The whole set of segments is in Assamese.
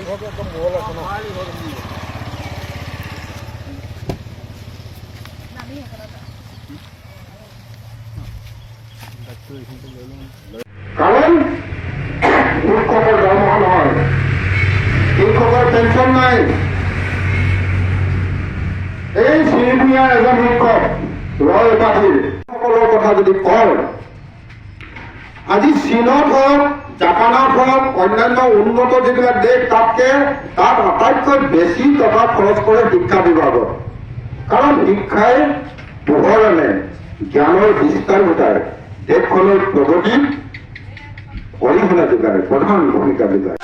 কাৰণ শিক্ষকৰ দৰমহা নহয়, শিক্ষকৰ পেঞ্চন নাই। এই চিৰিমিয়া এজন শিক্ষক ৰয় পাতিৰ সকলৰ কথা যদি কয়, আজি চীনত হওক, জাপানত হওক, অন্যান্য উন্নত যিবিলাক দেশ তাত আটাইতকৈ বেছি টকা খৰচ কৰে শিক্ষা বিভাগত। কাৰণ শিক্ষাই পোহৰ আনে, জ্ঞানৰ বিস্তাৰ ঘটায়, দেশখনৰ প্ৰগতি অৰিহণা যোগায়, প্ৰধান ভূমিকা যোগায়।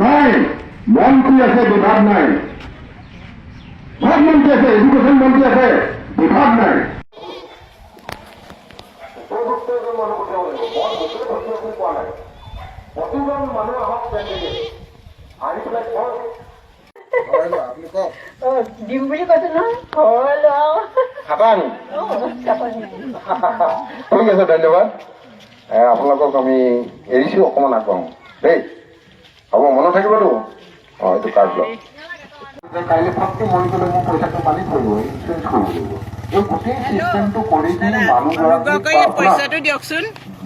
নাই মন্ত্ৰী আছে, বিভাগ নাই। সব মন্ত্ৰী আছে, এডুকেশ্যন মন্ত্ৰী আছে, বিভাগ নাই। উপযুক্ত এজন মানুহ পঠিয়াব লাগিব। মই গোটেই ভৰ্তি পোৱা নাই। প্ৰতিজন মানুহ আহক কেণ্ডিডেট আহি পেলাই কওক আপুনি কওক দিম বুলি কৈছে নহয় ঘৰ লওঁ খাটাং। ঠিক আছে, ধন্যবাদ। আপোনালোকক আমি এৰিছো, অকণমান আগবাঢ়ো দেই। হ'ব, মনত থাকিবতো। এইটো কাৰ্ড লওক। কাইলৈ ফটকে মৰি গ'লে মোৰ পইচাটো পানী পৰিব, ইঞ্চুৰেঞ্চ কৰিব লাগিব। এই গোটেই চিষ্টেমটো কৰি কিনে পইচাটো দিয়কচোন।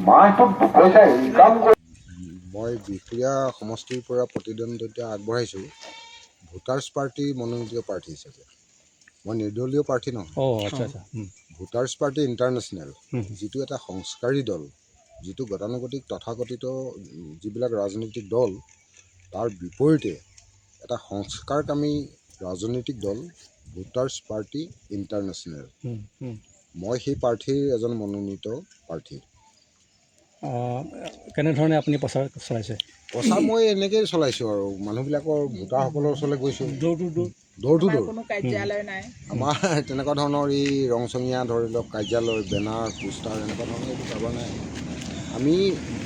মাহটোত পইচা ইনকাম কৰি মই বিহপুৰীয়া সমষ্টিৰ পৰা প্ৰতিদ্বন্দ্বিতা আগবঢ়াইছোঁ ভোটাৰ্ছ পাৰ্টি মনোনীত প্ৰাৰ্থী হিচাপে। মই নিৰ্দলীয় প্ৰাৰ্থী নহয়। ভোটাৰ্ছ পাৰ্টি ইণ্টাৰনেশ্যনেল, যিটো এটা সংস্কাৰী দল, যিটো গতানুগতিক তথাকথিত যিবিলাক ৰাজনৈতিক দল, তাৰ বিপৰীতে এটা সংস্কাৰকামী ৰাজনৈতিক দল ভোটাৰ্ছ পাৰ্টি ইণ্টাৰনেশ্যনেল। মই সেই পাৰ্টীৰ এজন মনোনীত প্ৰাৰ্থী। কেনেধৰণে আপুনি প্ৰচাৰ চলাইছে? প্ৰচাৰ মই এনেকৈয়ে চলাইছোঁ আৰু মানুহবিলাকৰ ভোটাৰসকলৰ ওচৰলৈ গৈছোঁ, ড'ৰ টু ড'ৰ। কাৰ্যালয় নাই আমাৰ তেনেকুৱা ধৰণৰ এই ৰংচঙীয়া ধৰি লওক কাৰ্যালয়, বেনাৰ, পোষ্টাৰ এনেকুৱা ধৰণৰ একো কাৰোবাৰ নাই। আমি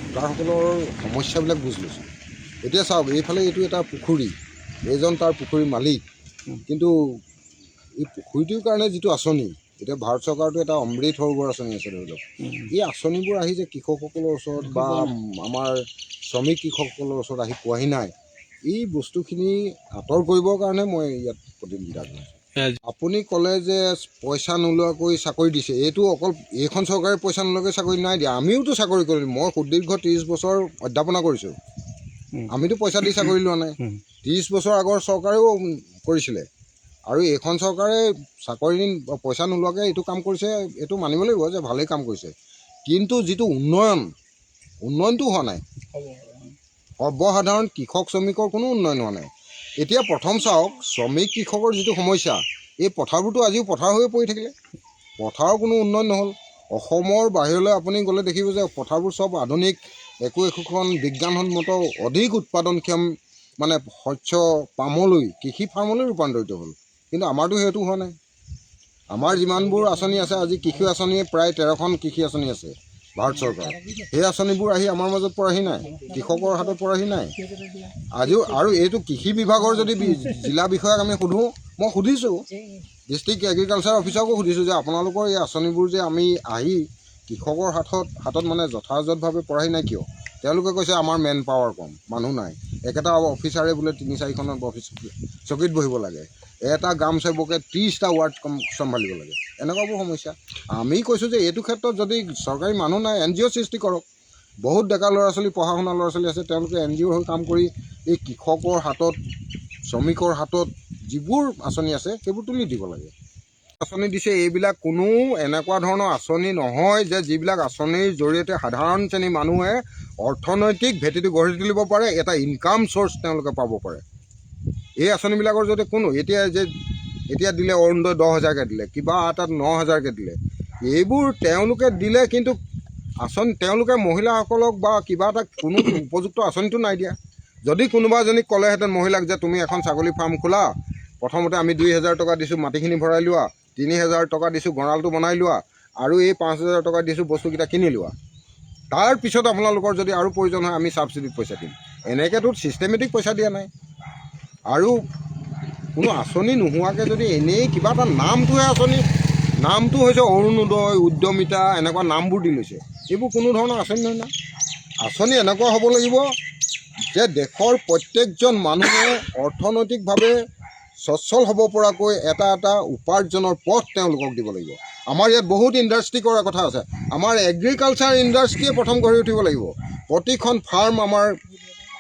ভোটাৰসকলৰ সমস্যাবিলাক বুজি লৈছোঁ। এতিয়া চাওক, এইফালে এইটো এটা পুখুৰী, এইজন তাৰ পুখুৰীৰ মালিক, কিন্তু এই পুখুৰীটোৰ কাৰণে যিটো আঁচনি, এতিয়া ভাৰত চৰকাৰটো এটা অমৃত সৰোবৰ আঁচনি আছে ধৰি লওক, এই আঁচনিবোৰ আহি যে কৃষকসকলৰ ওচৰত বা আমাৰ শ্ৰমিক কৃষকসকলৰ ওচৰত আহি পোৱাহি নাই, এই বস্তুখিনি আঁতৰ কৰিবৰ কাৰণে মই ইয়াত প্ৰতিদ্বন্দ্বিতা কৰিছোঁ। আপুনি ক'লে যে পইচা নোলোৱাকৈ চাকৰি দিছে, এইটো অকল এইখন চৰকাৰে পইচা নোলোৱাকৈ চাকৰি নাই দিয়া, আমিওতো চাকৰি কৰিলোঁ। মই সুদীৰ্ঘ 30 বছৰ অধ্যাপনা কৰিছোঁ, আমিতো পইচা দি চাকৰি লোৱা নাই। 30 বছৰ আগৰ চৰকাৰেও কৰিছিলে, আৰু এইখন চৰকাৰে চাকৰি পইচা নোলোৱাকৈ এইটো কাম কৰিছে, এইটো মানিব লাগিব যে ভালেই কাম কৰিছে। কিন্তু যিটো উন্নয়নটো হোৱা নাই, সৰ্বসাধাৰণ কৃষক শ্ৰমিকৰ কোনো উন্নয়ন হোৱা নাই। এতিয়া প্ৰথম চাওক, শ্ৰমিক কৃষকৰ যিটো সমস্যা, এই পথাৰবোৰতো আজিও পথাৰ হৈয়ে পৰি থাকিলে, পথাৰৰ কোনো উন্নয়ন নহ'ল। অসমৰ বাহিৰলৈ আপুনি গ'লে দেখিব যে পথাৰবোৰ চব আধুনিক, একোখন বিজ্ঞানসন্মত অধিক উৎপাদনক্ষম মানে শস্য পামলৈ, কৃষি ফাৰ্মলৈ ৰূপান্তৰিত হ'ল। কিন্তু আমাৰতো সেইটো হোৱা নাই। আমাৰ যিমানবোৰ আঁচনি আছে, আজি কৃষি আঁচনিয়ে প্ৰায় 13খন কৃষি আঁচনি আছে ভাৰত চৰকাৰ, সেই আঁচনিবোৰ আহি আমাৰ মাজত পৰাহি নাই, কৃষকৰ হাতত পৰাহি নাই আজিও। আৰু এইটো কৃষি বিভাগৰ যদি জিলা বিষয়াক আমি সোধোঁ, মই সুধিছোঁ, ডিষ্ট্ৰিক্ট এগ্ৰিকালচাৰ অফিচাৰকো সুধিছোঁ যে আপোনালোকৰ এই আঁচনিবোৰ যে আমি আহি কৃষকৰ হাতত মানে যথাযথভাৱে পৰাহি নাই কিয়? তেওঁলোকে কৈছে আমাৰ মেন পাৱাৰ কম, মানুহ নাই। একেটা অফিচাৰে বোলে 3-4খন অফিচ চকীত বহিব লাগে, এটা গ্ৰাম সেৱকে 30টা ৱাৰ্ড চম্ভালিব লাগে, এনেকুৱাবোৰ সমস্যা। আমি কৈছোঁ যে এইটো ক্ষেত্ৰত যদি চৰকাৰী মানুহ নাই, NGO সৃষ্টি কৰক। বহুত ডেকা ল'ৰা ছোৱালী, পঢ়া শুনা ল'ৰা ছোৱালী আছে, তেওঁলোকে NGO হৈ কাম কৰি এই কৃষকৰ হাতত, শ্ৰমিকৰ হাতত যিবোৰ আঁচনি আছে সেইবোৰ তুলি দিব লাগে। আঁচনি দিছে, এইবিলাক কোনো এনেকুৱা ধৰণৰ আঁচনি নহয় যে যিবিলাক আঁচনিৰ জৰিয়তে সাধাৰণ শ্ৰেণীৰ মানুহে অৰ্থনৈতিক ভেটিটো গঢ়ি তুলিব পাৰে, এটা ইনকাম চ'ৰ্চ তেওঁলোকে পাব পাৰে। এই আঁচনিবিলাকৰ যদি কোনো এতিয়া দিলে অৰুণোদয় 10,000কৈ দিলে, কিবা এটাত 9,000কৈ দিলে, এইবোৰ তেওঁলোকে দিলে, কিন্তু তেওঁলোকে মহিলাসকলক বা কিবা এটা কোনো উপযুক্ত আঁচনিটো নাই দিয়া। যদি কোনোবা এজনীক ক'লেহেঁতেন মহিলাক যে তুমি এখন ছাগলী ফাৰ্ম খোলা, প্ৰথমতে আমি 2,000 টকা দিছোঁ, মাটিখিনি ভৰাই লোৱা, 3,000 টকা দিছোঁ, গঁৰালটো বনাই লোৱা, আৰু এই 5,000 টকা দিছোঁ, বস্তুকেইটা কিনি লোৱা, তাৰপিছত আপোনালোকৰ যদি আৰু প্ৰয়োজন হয় আমি ছাবচিডিত পইচা দিম। এনেকৈতো ছিষ্টেমেটিক পইচা দিয়া নাই। আৰু কোনো আঁচনি নোহোৱাকৈ যদি এনেই কিবা এটা নামটোহে আঁচনি, নামটো হৈছে অৰুণোদয়, উদ্যমিতা এনেকুৱা নামবোৰ দি লৈছে। এইবোৰ কোনো ধৰণৰ আঁচনি নহয় না। আঁচনি এনেকুৱা হ'ব লাগিব যে দেশৰ প্ৰত্যেকজন মানুহে অৰ্থনৈতিকভাৱে সচ্ছল হ'ব পৰাকৈ এটা এটা উপাৰ্জনৰ পথ তেওঁলোকক দিব লাগিব। আমাৰ ইয়াত বহুত ইণ্ডাষ্ট্ৰি কৰাৰ কথা আছে। আমাৰ এগ্ৰিকালচাৰ ইণ্ডাষ্ট্ৰিয়ে প্ৰথম গঢ়ি উঠিব লাগিব। প্ৰতিখন ফাৰ্ম আমাৰ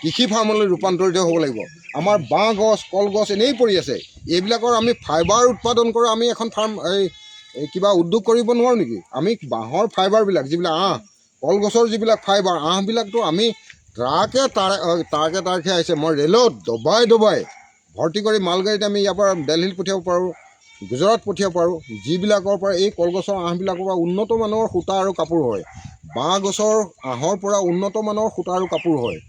কৃষি ফাৰ্মলৈ ৰূপান্তৰিত হ'ব লাগিব। আমাৰ বাঁহ গছ, কলগছ এনেই পৰি আছে। এইবিলাকৰ আমি ফাইবাৰ উৎপাদন কৰা আমি এখন ফাৰ্ম এই কিবা উদ্যোগ কৰিব নোৱাৰোঁ নেকি? আমি বাঁহৰ ফাইবাৰবিলাক যিবিলাক কলগছৰ যিবিলাক ফাইবাৰ আঁহবিলাকতো আমি ট্ৰাকে আহিছে। মই ৰেলত দবাই ভৰ্তি কৰি মালগাড়ীত আমি ইয়াৰ পৰা দিল্লীত পঠিয়াব পাৰোঁ, গুজৰাট পঠিয়াব পাৰোঁ। যিবিলাকৰ পৰা এই কলগছৰ আঁহবিলাকৰ পৰা উন্নত মানৰ সূতা আৰু কাপোৰ হয়। বাঁহ গছৰ আঁহৰ পৰা উন্নত মানৰ সূতা আৰু কাপোৰ হয়।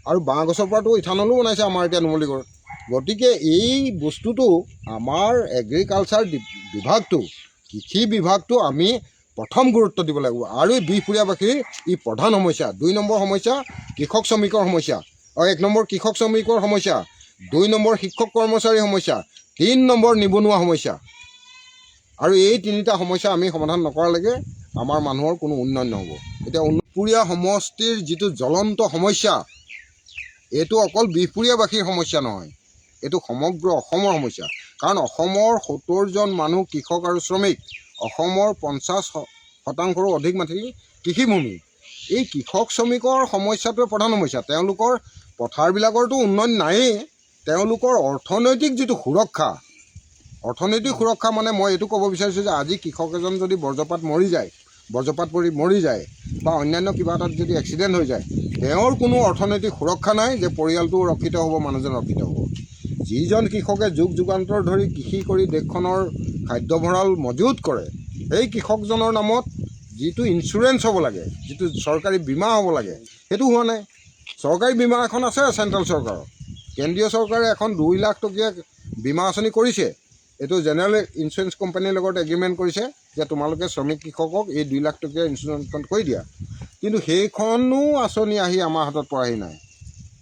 আৰু বাঁহ গছৰ পৰাতো ইথানলো বনাইছে আমাৰ এতিয়া নুমলীগড়ত। গতিকে এই বস্তুটো আমাৰ এগ্ৰিকালচাৰ বিভাগটো, কৃষি বিভাগটো আমি প্ৰথম গুৰুত্ব দিব লাগিব। আৰু এই বিহপুৰীয়াবাসীৰ ই প্ৰধান সমস্যা। 2 নম্বৰ সমস্যা কৃষক শ্ৰমিকৰ সমস্যা, 1 নম্বৰ কৃষক শ্ৰমিকৰ সমস্যা, 2 নম্বৰ শিক্ষক কৰ্মচাৰীৰ সমস্যা, 3 নম্বৰ নিবনুৱা সমস্যা। আৰু এই 3টা সমস্যা আমি সমাধান নকৰালৈকে আমাৰ মানুহৰ কোনো উন্নয়ন নহ'ব। এতিয়া বিহপুৰীয়া সমষ্টিৰ যিটো জ্বলন্ত সমস্যা, এইটো অকল বিহপুৰীয়াবাসীৰ সমস্যা নহয়, এইটো সমগ্ৰ অসমৰ সমস্যা। কাৰণ অসমৰ 70জন মানুহ কৃষক আৰু শ্ৰমিক, অসমৰ 50% অধিক মাটি কৃষিভূমি। এই কৃষক শ্ৰমিকৰ সমস্যাটোৱে প্ৰধান সমস্যা। তেওঁলোকৰ পথাৰবিলাকৰতো উন্নয়ন নায়েই। তেওঁলোকৰ অৰ্থনৈতিক যিটো সুৰক্ষা, অৰ্থনৈতিক সুৰক্ষা মানে মই এইটো ক'ব বিচাৰিছোঁ যে আজি কৃষক এজন যদি বজ্ৰপাত পৰি মৰি যায় বা অন্যান্য কিবা এটাত যদি এক্সিডেণ্ট হৈ যায়, তেওঁৰ কোনো অৰ্থনৈতিক সুৰক্ষা নাই যে পৰিয়ালটো ৰক্ষিত হ'ব, মানুহজন ৰক্ষিত হ'ব। যিজন কৃষকে যুগ যুগান্তৰ ধৰি কৃষি কৰি দেশখনৰ খাদ্য ভঁৰাল মজুত কৰে, সেই কৃষকজনৰ নামত যিটো ইঞ্চুৰেঞ্চ হ'ব লাগে, যিটো চৰকাৰী বীমা হ'ব লাগে, সেইটো হোৱা নাই। চৰকাৰী বীমা এখন আছে চেণ্ট্ৰেল চৰকাৰৰ, কেন্দ্ৰীয় চৰকাৰে এখন 2 লাখ টকীয়া বীমা আঁচনি কৰিছে। এইটো জেনেৰেল ইঞ্চুৰেঞ্চ কোম্পানীৰ লগত এগ্ৰিমেণ্ট কৰিছে যে তোমালোকে শ্ৰমিক কৃষকক এই 2 লাখ টকীয়া ইঞ্চুৰেঞ্চখন কৰি দিয়া। কিন্তু সেইখনো আঁচনি আহি আমাৰ হাতত পৰাহি নাই,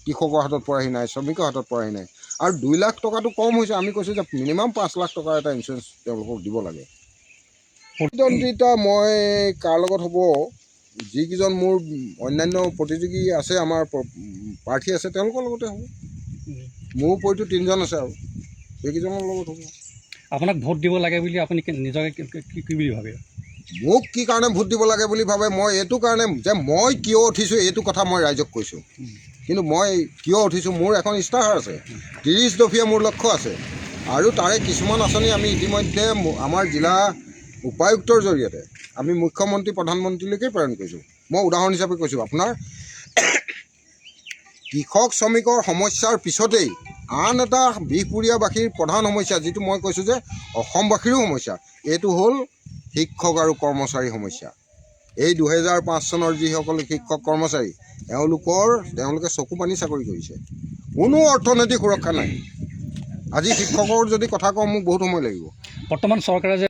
কৃষকৰ হাতত পৰাহি নাই, শ্ৰমিকৰ হাতত পৰাহি নাই। আৰু 2 লাখ টকাটো কম হৈছে। আমি কৈছোঁ যে মিনিমাম 5 লাখ টকাৰ এটা ইঞ্চুৰেঞ্চ তেওঁলোকক দিব লাগে। প্ৰতিদ্বন্দ্বিতা মই কাৰ লগত হ'ব, যিকেইজন মোৰ অন্যান্য প্ৰতিযোগী আছে, আমাৰ প্ৰাৰ্থী আছে, তেওঁলোকৰ লগতে হ'ব। মোৰ উপৰিতো 3জন আছে আৰু সেইকেইজনৰ লগত হ'ব। আপোনাক ভোট দিব লাগে বুলি আপুনি নিজকে কি বুলি ভাবে? মোক কি কাৰণে ভোট দিব লাগে বুলি ভাবে, মই এইটো কাৰণে যে মই কিয় উঠিছোঁ এইটো কথা মই ৰাইজক কৈছোঁ। কিন্তু মই কিয় উঠিছোঁ, মোৰ এখন ইস্তাহাৰ আছে, 30 দফীয়া মোৰ লক্ষ্য আছে। আৰু তাৰে কিছুমান আঁচনি আমি ইতিমধ্যে আমাৰ জিলা উপায়ুক্তৰ জৰিয়তে আমি মুখ্যমন্ত্ৰী প্ৰধানমন্ত্ৰীলৈকে প্ৰেৰণ কৰিছোঁ। মই উদাহৰণ হিচাপে কৈছোঁ, আপোনাৰ কৃষক শ্ৰমিকৰ সমস্যাৰ পিছতেই আন এটা বিহপুৰীয়াবাসীৰ প্ৰধান সমস্যা, যিটো মই কৈছোঁ যে অসমবাসীৰো সমস্যা, এইটো হ'ল শিক্ষক আৰু কৰ্মচাৰী সমস্যা। এই 2005 চনৰ যিসকল শিক্ষক কৰ্মচাৰী, তেওঁলোকে চকু পানী চাকৰি কৰিছে, কোনো অৰ্থনৈতিক সুৰক্ষা নাই। আজি শিক্ষকৰ যদি কথা কওঁ মোক বহুত সময় লাগিব। বৰ্তমান চৰকাৰে যে